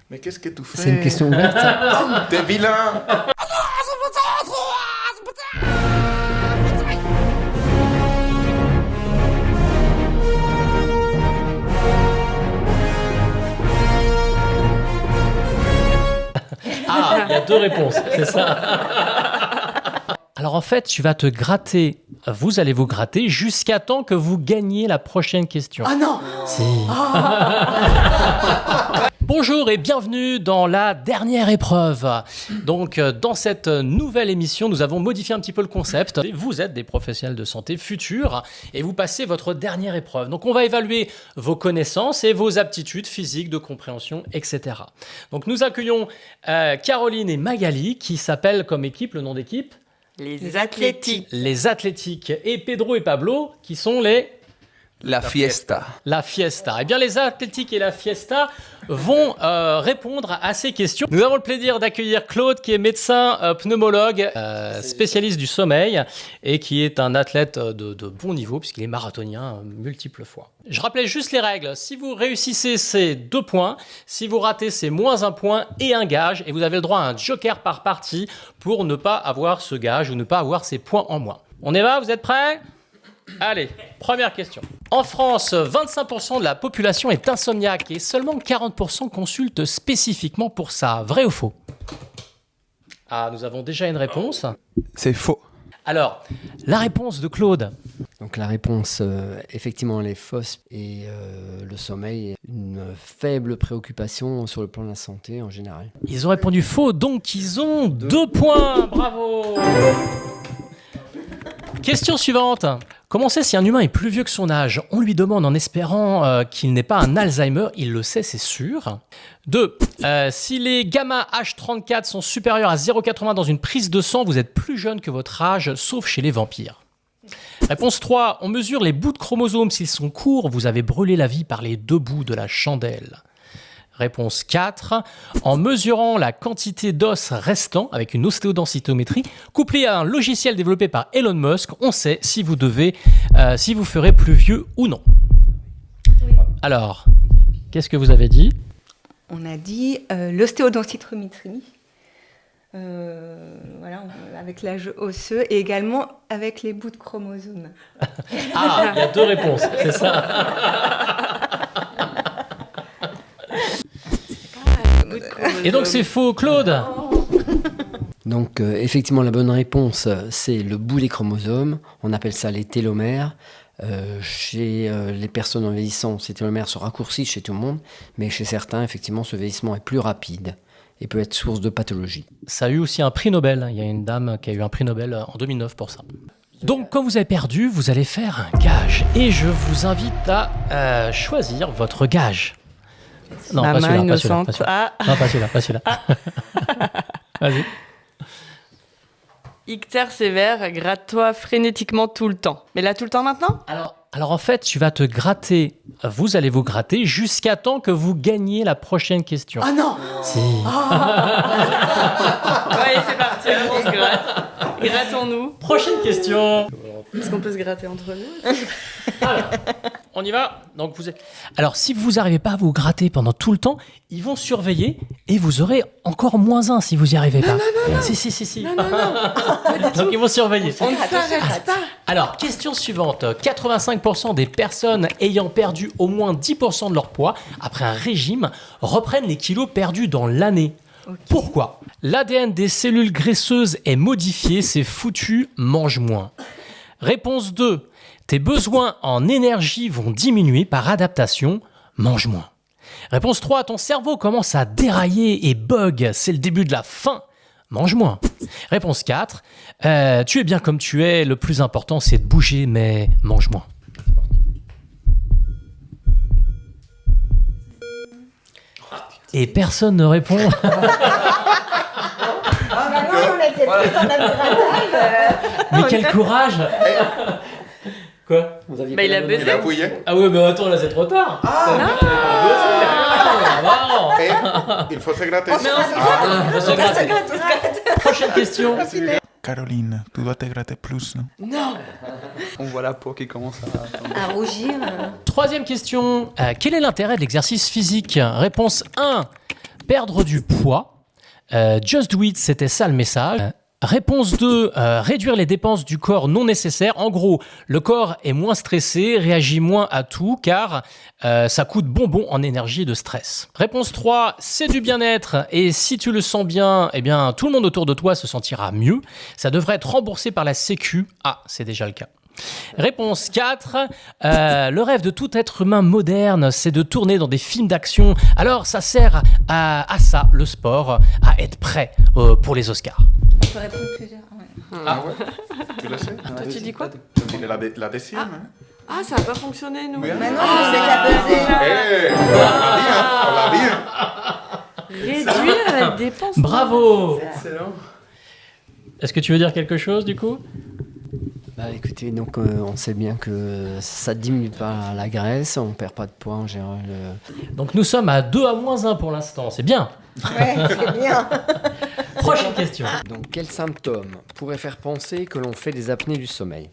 Mais qu'est-ce que tu fais? C'est une question ouverte, ça. T'es vilain. Ah, il y a 2 réponses, c'est ça. Alors en fait, tu vas te gratter, vous allez vous gratter jusqu'à temps que vous gagniez la prochaine question. Ah non! Si. Bonjour et bienvenue dans la dernière épreuve. Donc dans cette nouvelle émission, nous avons modifié un petit peu le concept. Vous êtes des professionnels de santé futurs et vous passez votre dernière épreuve. Donc on va évaluer vos connaissances et vos aptitudes physiques, de compréhension, etc. Donc nous accueillons Caroline et Magali qui s'appellent comme équipe, le nom d'équipe? Les athlétiques. Les athlétiques. Et Pedro et Pablo qui sont les... La fiesta. La fiesta. Eh bien, les athlétiques et la fiesta vont répondre à ces questions. Nous avons le plaisir d'accueillir Claude, qui est médecin pneumologue, spécialiste du sommeil, et qui est un athlète de bon niveau, puisqu'il est marathonien multiples fois. Je rappelais juste les règles. Si vous réussissez, c'est 2 points. Si vous ratez, c'est -1 point et un gage. Et vous avez le droit à un joker par partie pour ne pas avoir ce gage ou ne pas avoir ces points en moins. On y va? Vous êtes prêts? Allez, première question. En France, 25% de la population est insomniaque et seulement 40% consultent spécifiquement pour ça. Vrai ou faux? Ah, nous avons déjà une réponse. C'est faux. Alors, la réponse de Claude. Donc la réponse, effectivement, elle est fausse. Et le sommeil est une faible préoccupation sur le plan de la santé en général. Ils ont répondu faux, donc ils ont 2 points. Bravo. Question suivante. Comment on sait si un humain est plus vieux que son âge? On lui demande en espérant qu'il n'ait pas un Alzheimer. Il le sait, c'est sûr. 2. Si les gamma H34 sont supérieurs à 0,80 dans une prise de sang, vous êtes plus jeune que votre âge, sauf chez les vampires. Réponse 3. On mesure les bouts de chromosomes. S'ils sont courts, vous avez brûlé la vie par les 2 bouts de la chandelle. Réponse 4. En mesurant la quantité d'os restant avec une ostéodensitométrie, couplée à un logiciel développé par Elon Musk, on sait si vous ferez plus vieux ou non. Oui. Alors, qu'est-ce que vous avez dit? On a dit l'ostéodensitométrie, voilà, avec l'âge osseux et également avec les bouts de chromosomes. Ah, il y a 2 réponses, c'est ça. Et donc c'est faux, Claude? Donc effectivement, la bonne réponse, c'est le bout des chromosomes. On appelle ça les télomères. Chez les personnes en vieillissant, ces télomères se raccourcissent chez tout le monde, mais chez certains, effectivement, ce vieillissement est plus rapide et peut être source de pathologie. Ça a eu aussi un prix Nobel. Il y a une dame qui a eu un prix Nobel en 2009 pour ça. Donc, comme vous avez perdu, vous allez faire un gage. Et je vous invite à choisir votre gage. Non, pas celui-là, pas celui-là, pas celui-là. Non, pas celui-là. Vas-y. Ictère sévère, gratte-toi frénétiquement tout le temps. Mais là, tout le temps maintenant? Alors en fait, tu vas te gratter, vous allez vous gratter jusqu'à temps que vous gagniez la prochaine question. Ah non! Si. Ouais, c'est parti, on se gratte. Grattons-nous. Prochaine question. Est-ce qu'on peut se gratter entre nous? Alors, on y va. Donc Alors, si vous n'arrivez pas à vous gratter pendant tout le temps, ils vont surveiller et vous aurez encore -1 si vous n'y arrivez pas. Non. Si. Non. Donc, ils vont surveiller. On ne s'arrête pas. Alors, question suivante. 85% des personnes ayant perdu au moins 10% de leur poids après un régime reprennent les kilos perdus dans l'année. Okay. Pourquoi? L'ADN des cellules graisseuses est modifié, c'est foutu, mange moins. Réponse 2. Tes besoins en énergie vont diminuer par adaptation, mange moins. Réponse 3. Ton cerveau commence à dérailler et bug, c'est le début de la fin, mange moins. Réponse 4. Tu es bien comme tu es, le plus important c'est de bouger, mais mange moins. Et personne ne répond. On était plus dans la grattage. Mais quel courage! Quoi? Il a baisé. Il a appuyé. Ah oui, mais attends, là c'est trop tard. Il faut se gratter. Prochaine question. Caroline, tu dois te gratter plus, non? Non! On voit la peau qui commence À rougir. Troisième question. Quel est l'intérêt de l'exercice physique? Réponse 1. Perdre du poids. Just do it, c'était ça le message. Réponse 2, réduire les dépenses du corps non nécessaires. En gros, le corps est moins stressé, réagit moins à tout, car ça coûte bonbon en énergie et de stress. Réponse 3, c'est du bien-être, et si tu le sens bien, eh bien, tout le monde autour de toi se sentira mieux. Ça devrait être remboursé par la Sécu. Ah, c'est déjà le cas. Réponse 4, le rêve de tout être humain moderne, c'est de tourner dans des films d'action. Alors ça sert à ça, le sport, à être prêt pour les Oscars. On peut répondre plusieurs. Ouais. Ah ouais. Tu le sais? Toi, tu dis quoi? Tu dis la deuxième. Hein? Ah, ça n'a pas fonctionné, nous. Oui. Maintenant, je sais qu'à peser. On l'a dit, hein. Réduire la dépense. Bravo! Excellent. Est-ce que tu veux dire quelque chose du coup? Bah écoutez, donc on sait bien que ça diminue pas la graisse, on perd pas de poids en général. Donc nous sommes à 2 à moins 1 pour l'instant, c'est bien. Ouais, c'est bien. Prochaine question. Donc quels symptômes pourraient faire penser que l'on fait des apnées du sommeil?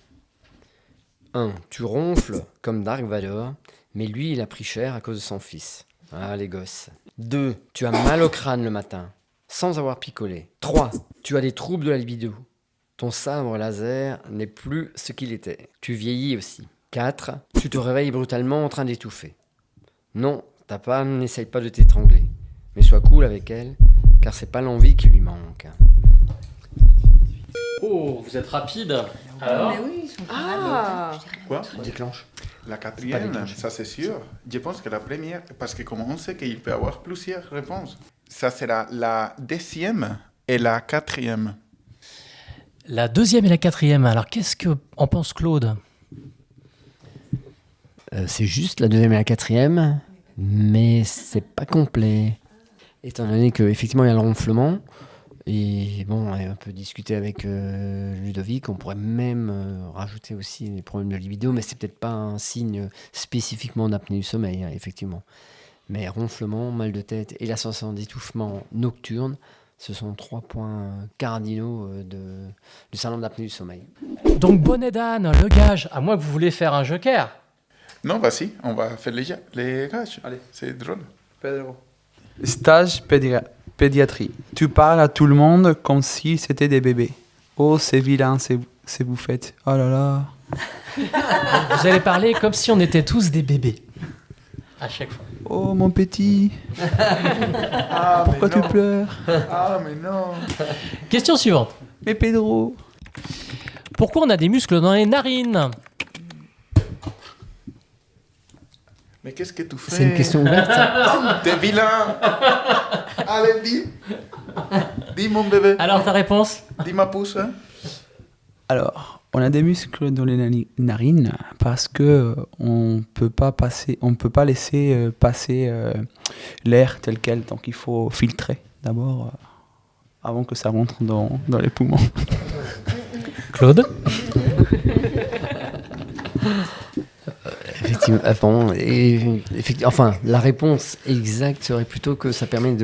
1. Tu ronfles comme Dark Vador, mais lui il a pris cher à cause de son fils. Ah les gosses. 2. Tu as mal au crâne le matin, sans avoir picolé. 3. Tu as des troubles de la libido. Ton sabre laser n'est plus ce qu'il était. Tu vieillis aussi. 4. Tu te réveilles brutalement en train d'étouffer. Non, ta femme n'essaye pas de t'étrangler. Mais sois cool avec elle, car c'est pas l'envie qui lui manque. Oh, vous êtes rapide. Alors, Mais oui, ils sont pas Ah. Quoi? Déclenche. La Pas quatrième, déclenché. ça c'est sûr. Je pense que la première, parce que comme on sait qu'il peut y avoir plusieurs réponses, ça sera la deuxième et la quatrième. la deuxième et la quatrième. Alors, qu'est-ce que en pense Claude? C'est juste la deuxième et la quatrième, mais c'est pas complet. Étant donné qu'effectivement il y a le ronflement, et bon, on peut discuter avec Ludovic, on pourrait même rajouter aussi les problèmes de libido, mais c'est peut-être pas un signe spécifiquement d'apnée du sommeil, hein, effectivement. Mais ronflement, mal de tête et la sensation d'étouffement nocturne, ce sont 3 points cardinaux du syndrome d'apnée du sommeil. Donc, bonnet d'âne, le gage, à moins que vous voulez faire un joker. Non, vas-y, on va faire les gages. Allez. C'est drôle. Pedro. Stage pédiatrie. Tu parles à tout le monde comme si c'était des bébés. Oh, c'est vilain, c'est vous faites. Oh là là. Vous allez parler comme si on était tous des bébés. À chaque fois. Oh, mon petit. Ah, Pourquoi tu pleures? Ah, mais non. Question suivante. Mais Pedro. Pourquoi on a des muscles dans les narines? Mais qu'est-ce que tu fais? C'est une question ouverte. T'es vilain. Allez, dis. Dis, mon bébé. Alors, ta réponse? Dis ma pouce. Hein? Alors, on a des muscles dans les narines parce que on peut pas laisser passer l'air tel quel. Donc il faut filtrer d'abord avant que ça rentre dans les poumons. Claude? Effectivement, la réponse exacte serait plutôt que ça permet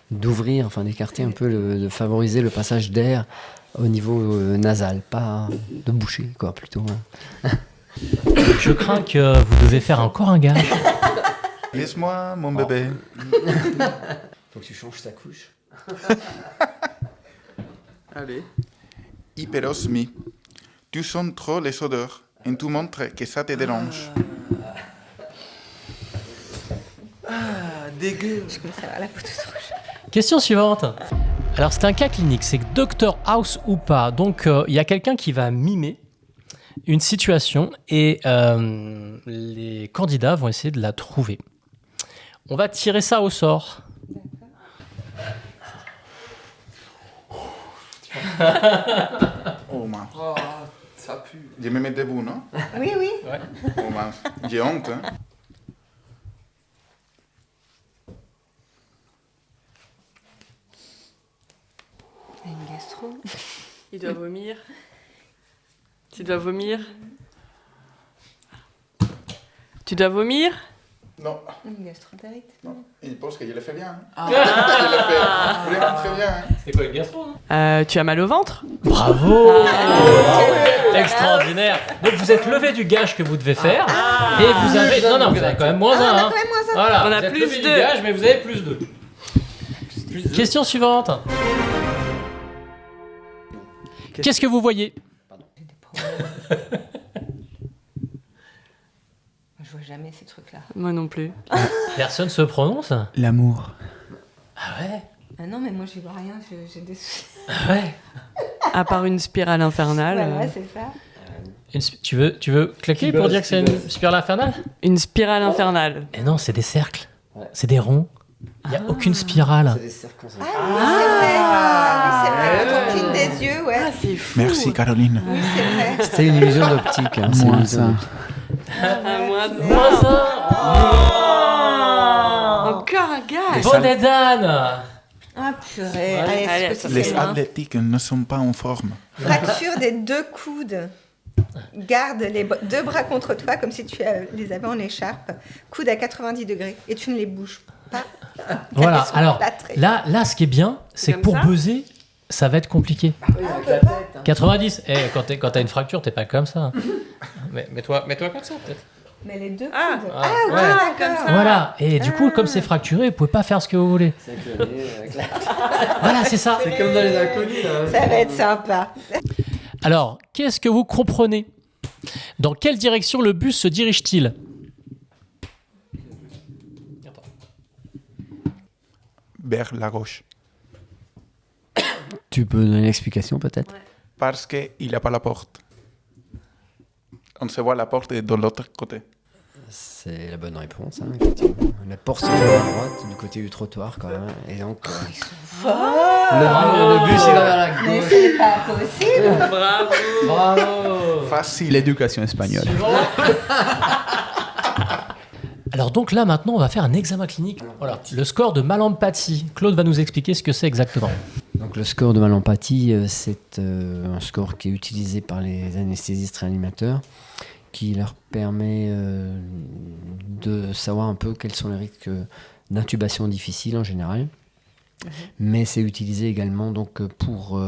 d'ouvrir, d'écarter un peu, de favoriser le passage d'air au niveau nasal, pas de boucher, quoi, plutôt. Hein. Je crains que vous devez faire encore un gage. Laisse-moi, mon bébé. Faut que tu changes ta couche. Allez. Hyperosmie. Tu sens trop les odeurs et tu montres que ça te dérange. Dégueu. Je commence à avoir la peau toute rouge. Question suivante. Alors, c'est un cas clinique, c'est Dr House ou pas. Donc, il y a quelqu'un qui va mimer une situation et les candidats vont essayer de la trouver. On va tirer ça au sort. Oh mince. Oh, ça pue. Je me mets debout, non? Oui, oui. Oh mince. J'ai honte, hein? Une gastro. Il doit vomir. Tu dois vomir. Tu dois vomir. Non, Une gastroentérite. non. Il pense que je le fais bien. Hein? Je le fais vraiment très bien. Hein? C'est quoi le gastro? Tu as mal au ventre? Bravo! Extraordinaire. Donc, vous êtes levé du gage que vous devez faire et vous avez... Non, vous avez quand même moins un. Ah, on a hein. quand même moins un. Voilà, On a vous êtes plus levé du deux. gage, mais vous avez plus 2. Question suivante. Qu'est-ce que vous voyez? Je vois jamais ces trucs-là. Moi non plus. Personne se prononce? L'amour. Ah ouais? Ah non, mais moi, j'y vois rien. J'ai des soucis. Ah ouais? À part une spirale infernale. Voilà, c'est ça. Tu veux claquer pour dire que c'est une spirale infernale? Une spirale infernale. Eh non, c'est des cercles. C'est des ronds. Il n'y a aucune spirale. des cercles Ah oui, c'est vrai. Ah, oui, c'est vrai. Quand on cligne des yeux, ouais. Ah, c'est fou. Merci, Caroline. Oui, c'est vrai. C'était une illusion d'optique. Hein, c'est une Moins illusion ça. d'optique. Moins de Moins ça. un. Encore un gars. Bonne Anne. Ah, purée. Allez, Allez, c'est Les possible. athlétiques ne sont pas en forme. Fracture des 2 coudes. Garde les 2 bras contre toi comme si tu les avais en écharpe. Coude à 90 degrés. Et tu ne les bouges pas. Voilà, Elles sont alors plâtrées. là, ce qui est bien, c'est que Comme pour ça buzzer, ça va être compliqué. Avec la tête. Hein. 90, quand t'as une fracture, t'es pas comme ça. Mais mets-toi comme ça, peut-être. Mais les 2 coudes. Ah. Ah, oui, ouais. d'accord. Comme ça. Voilà, et du coup, comme c'est fracturé, vous pouvez pas faire ce que vous voulez. C'est avec le nez, avec la... Voilà, c'est ça. C'est comme dans les inconnus. Là. Ça va être sympa. Alors, qu'est-ce que vous comprenez? Dans quelle direction le bus se dirige-t-il? Vers la gauche. Tu peux donner une explication peut-être? Parce qu'il n'a pas la porte. On se voit la porte est de l'autre côté. C'est la bonne réponse, hein, effectivement. La porte se trouve à droite, du côté du trottoir quand même. Et donc, le bus est à la Mais gauche. c'est pas possible. Bravo. Bravo. Facile. L'éducation espagnole. Alors donc là, maintenant, on va faire un examen clinique. Voilà, le score de Malampathie. Claude va nous expliquer ce que c'est exactement. Donc le score de Malampathie, c'est un score qui est utilisé par les anesthésistes réanimateurs, qui leur permet de savoir un peu quels sont les risques d'intubation difficile en général. Mais c'est utilisé également donc, pour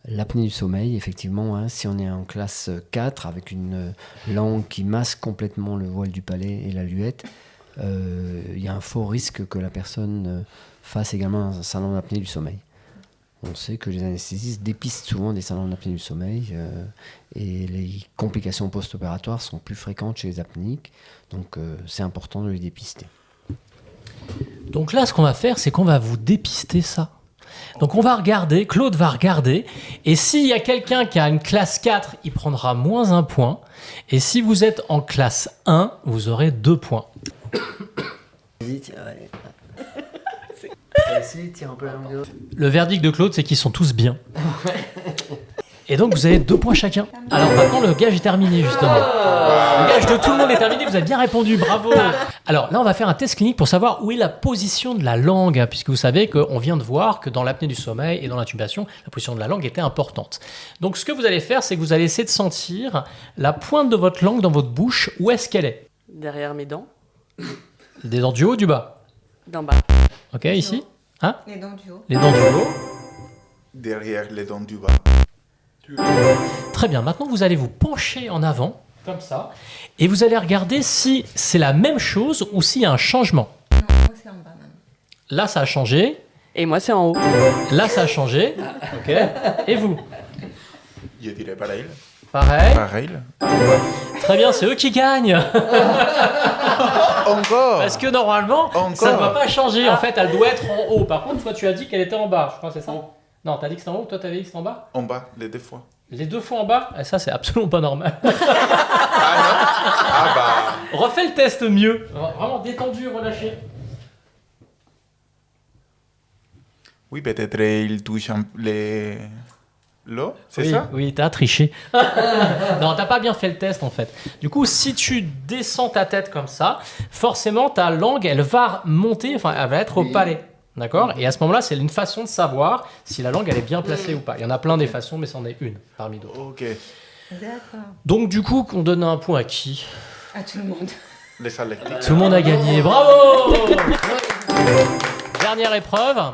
l'apnée du sommeil, effectivement. Hein, si on est en classe 4 avec une langue qui masque complètement le voile du palais et la luette, il y a un fort risque que la personne fasse également un syndrome d'apnée du sommeil. On sait que les anesthésistes dépistent souvent des syndromes d'apnée du sommeil et les complications post-opératoires sont plus fréquentes chez les apnéiques, donc c'est important de les dépister. Donc là, ce qu'on va faire, c'est qu'on va vous dépister ça. Donc on va regarder, Claude va regarder, et s'il y a quelqu'un qui a une classe 4, il prendra moins 1 point, et si vous êtes en classe 1, vous aurez 2 points. Vas-y, tiens, allez. Tire un peu la langue. Le verdict de Claude, c'est qu'ils sont tous bien. Et donc vous avez 2 points chacun. Alors maintenant, le gage est terminé, justement. Le gage de tout le monde est terminé, vous avez bien répondu, bravo. Alors là, on va faire un test clinique pour savoir où est la position de la langue, puisque vous savez qu'on vient de voir que dans l'apnée du sommeil et dans l'intubation, la position de la langue était importante. Donc ce que vous allez faire, c'est que vous allez essayer de sentir la pointe de votre langue dans votre bouche, où est-ce qu'elle est? Derrière mes dents. Des dents du haut ou du bas? D'en bas. Ok, ici. Hein? Les dents du haut. Les dents du haut. Derrière les dents du bas. Très bien, maintenant vous allez vous pencher en avant, comme ça, et vous allez regarder si c'est la même chose ou s'il y a un changement. Non, moi, c'est en bas, maintenant. Là, ça a changé. Et moi, c'est en haut. Là, ça a changé. Ok. Et vous? Je dirais pareil. Pareil. Pareil. Très bien, c'est eux qui gagnent. Encore. Parce que normalement, Encore. ça ne va pas changer. En fait, elle doit être en haut. Par contre, toi, tu as dit qu'elle était en bas. Je crois que c'est ça. Non, t'as dit que c'était en haut. Toi, t'avais dit que c'était en bas. En bas, les 2 fois. Les 2 fois en bas. Et ça, c'est absolument pas normal. Ah bah. Refais le test mieux. Vraiment détendu, relâché. Oui, peut-être il touche l'eau, c'est Oui, ça? oui, t'as triché. Non, t'as pas bien fait le test en fait. Du coup, si tu descends ta tête comme ça, forcément ta langue, elle va monter, enfin, elle va être au palais. D'accord? Et à ce moment-là, c'est une façon de savoir si la langue, elle est bien placée ou pas. Il y en a plein des façons, mais c'en est une parmi d'autres. Ok. D'accord. Donc, du coup, on donne un point à qui? À tout le monde. Les athlétiques. Tout le monde a gagné. Bravo! Dernière épreuve.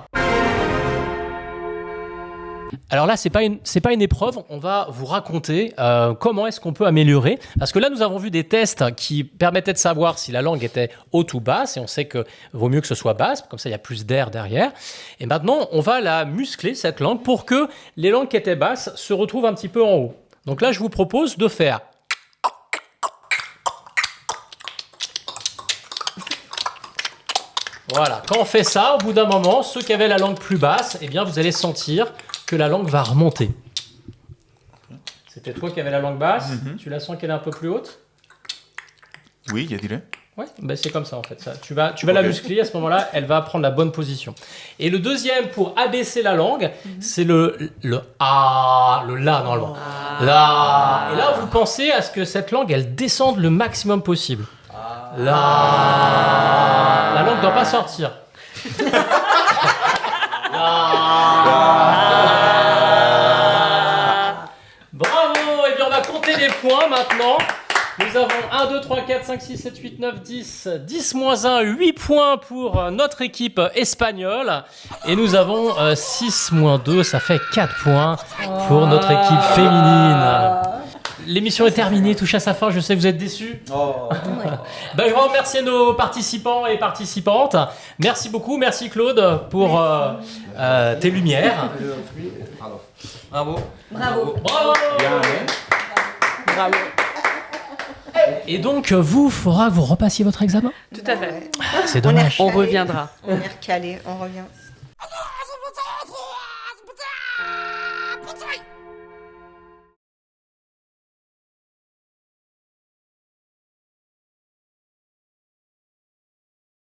Alors là, c'est pas une épreuve. On va vous raconter comment est-ce qu'on peut améliorer. Parce que là, nous avons vu des tests qui permettaient de savoir si la langue était haute ou basse. Et on sait que vaut mieux que ce soit basse. Comme ça, il y a plus d'air derrière. Et maintenant, on va la muscler, cette langue, pour que les langues qui étaient basses se retrouvent un petit peu en haut. Donc là, je vous propose de faire... Voilà, quand on fait ça, au bout d'un moment, ceux qui avaient la langue plus basse, eh bien, vous allez sentir que la langue va remonter. C'était toi qui avais la langue basse, tu la sens qu'elle est un peu plus haute? Oui, je dirais. Ouais, ben c'est comme ça en fait. Ça. Tu vas la muscler, à ce moment-là, elle va prendre la bonne position. Et le deuxième, pour abaisser la langue, c'est le A, le La normalement. La. Et là, vous pensez à ce que cette langue, elle descende le maximum possible. La. La langue ne doit pas sortir. Bravo! Et bien, on va compter les points maintenant. Nous avons 1, 2, 3, 4, 5, 6, 7, 8, 9, 10. 10 moins 1, 8 points pour notre équipe espagnole. Et nous avons 6 moins 2, ça fait 4 points pour notre équipe féminine. L'émission est terminée, touche à sa fin, je sais que vous êtes déçus. Ben, je vais remercier nos participants et participantes. Merci beaucoup, merci Claude pour tes lumières. Bravo. Bravo. Bravo! Bravo. Et donc, faudra que vous repassiez votre examen? Tout à fait. C'est dommage. On reviendra. On est recalé, on revient.